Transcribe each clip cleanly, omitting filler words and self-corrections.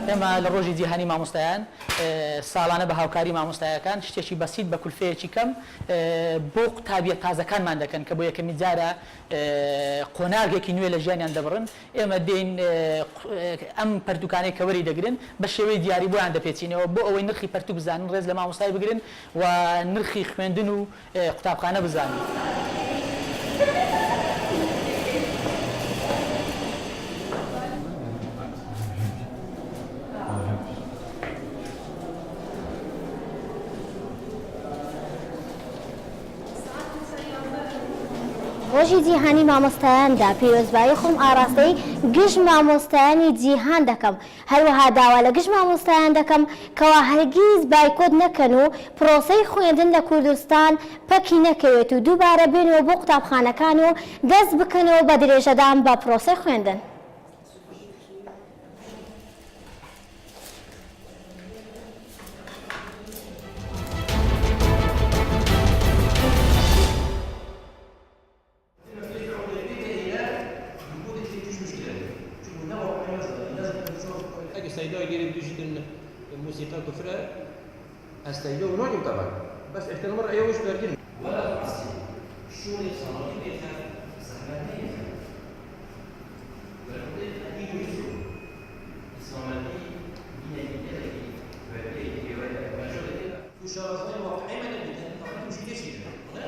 ئێمە لە ڕۆژی جیهانی مامۆستایان ساڵانە بە هاوکاری مامۆستایەکان شتێکی بەسیط بە کولفەیەکی کەم بۆ قوتابیە تازەکانمان دەکەن کە بۆ یەکەمی جارە قۆناغێکی نوێ لە ژیانیان دەبڕن ئێمە دێین ئەم پەرتوکانەی کە وەری دەگرن بە شێوەی دیاری بۆیان دەپێچینەوە بۆ ئەوەی نرخی پەرتوک بزانن ڕێز لە مامۆستای بگرن و نرخی خوێندن و قوتابخانە بزانن. ڕۆژی جیهانی مامۆستایاندا پیرۆزبایی خۆم ئاراستەی گشت مامۆستایانی جیهان دەکەم هەروەها داوا لە گشت مامۆستایان دەکەم کەوا هەرگیز بایکۆت نەکەن و پرۆسەی خوێندن لە کوردستان پەکی نەکەوێت و دووبارە بێنەوە بۆ قوتابخانەکان و دەست بکەنەوە بە درێژەدان بە پرۆسەی خوێندن. استيداء يجري بتجد الموسيقى كفرة استيداء ونوعهم طبعا بس احنا المرة ايوه مش بارجين ولا تعصي شو اللي صنعوا في سهمانية والعقيدة أكيد يجوا إسلامي دين الجدل وبيت وجودة وشرطين واقعين من البدن طبعا مش كشيء هنا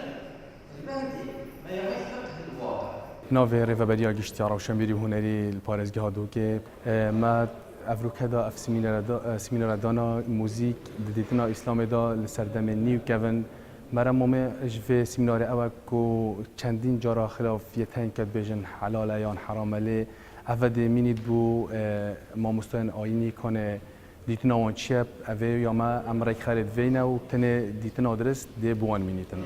المهدي ما يعرف فقه الواقع ناوی ریوبریا گشتیار و شنبیری هنری الپارزگی هادو که ما افروکدا اف سیمینار دانا موزیک دیدنا اسلام دا لسردم نیو کون مرا مومه جوی سیمینار اول کو چندین جارا خلافیتین کد بیجن حلال یان حرامله افد مینید بو ما مستن آینی کنه دیتنا وان چیپ اوه یا ما امریک خرید وینه و تنه دیتنا درست دی بوان مینیتن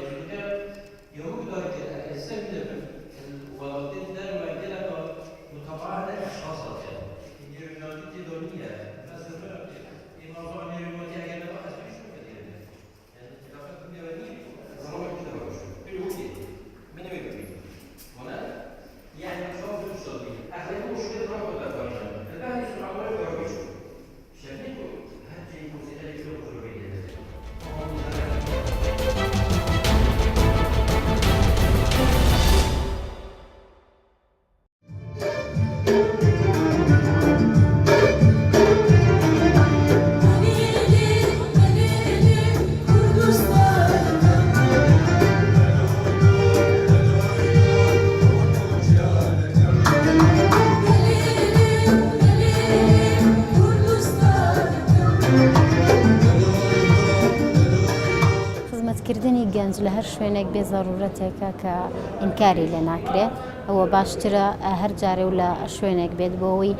کردنی گەنج لە هەر شوێنێک بێ زەڕورەتێکە کە ئینکاری لێ ناکرێ ئەوە باشترە هەر جارێ و لە شوێنێک بێت بۆ ئەوەی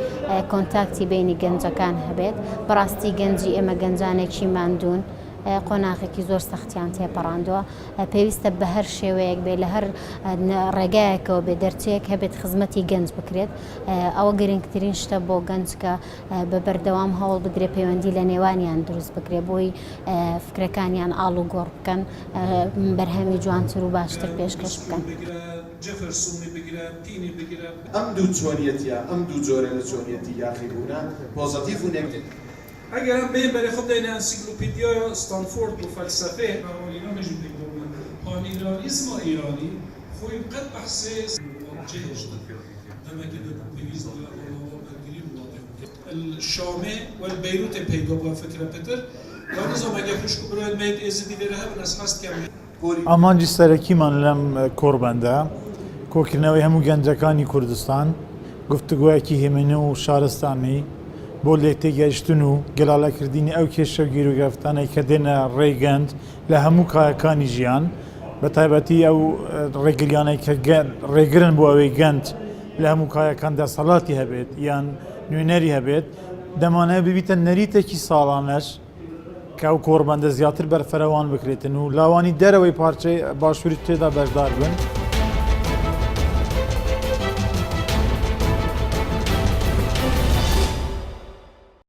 کۆنتاکتی بینی گەنجەکان هەبێت بەڕاستی گەنجی ئێمە گەنجانێکی ماندوون قۆناغێکی زۆر سەختیان تێپەڕاندووە پێویستە بە هەر شێوەیەک بێت لە هەر ڕێگایەکەوە بێ دەرچەیەک هەبێت خزمەتی گەنج بکرێت ئەوە گرنگترین شتە بۆ گەنج کە بە بەردەوام هەوڵ بدرێ پەیوەندی لە نێوانیان دروست بکرێت بۆی فکرەکانیان ئاڵ و گۆڕ بکەن بەرهەمی جوانتر و باشتر پێشکەش بکەن. ئەم دوو چۆنیەتیە ئەم دوو جۆرە لە چۆنیەتی یاخیبوونە پۆزیتیڤ و نێگەتیڤ اگر هم بین برای خود این انسیکلوپدیا استانفورد و فلسفه اینا میشون بگم پان ایرانیسم ایرانی خویم قد بحث چهش لما كده بيز الشامه والبيروت پیدا با فکر پتر و نظام اگه خوش برای مید ازدی بره هم از هست کم ئامانجی سەرەکیمان لەم کۆڕبەندە کۆکردنەوەی هەموو گەنجەکانی کوردستان گفتوگویەکی هێمنە و شارستانی بۆ لێتێگەیشتن و گەڵالەکردنی ئەو کێشە و گیرروگرفتانەی کە دێنە ڕێگەند لە هەموو کایەکانی ژیان بە تایبەتی ئەو ڕێگریانەی کە ڕێگرن بۆ ئەوەی گەند لە هەموو کایەکاندا سەڵاتی هەبێت یان نوێنەری هەبێت دەمانەیە ببیتە نەریتێکی ساڵانەش کە ئەو کۆڕبەندە زیاتر بەرفەرەوان بکرێتن و لاوانی دەرەوەی پارچەی باشووری تێدا بەشدار بن.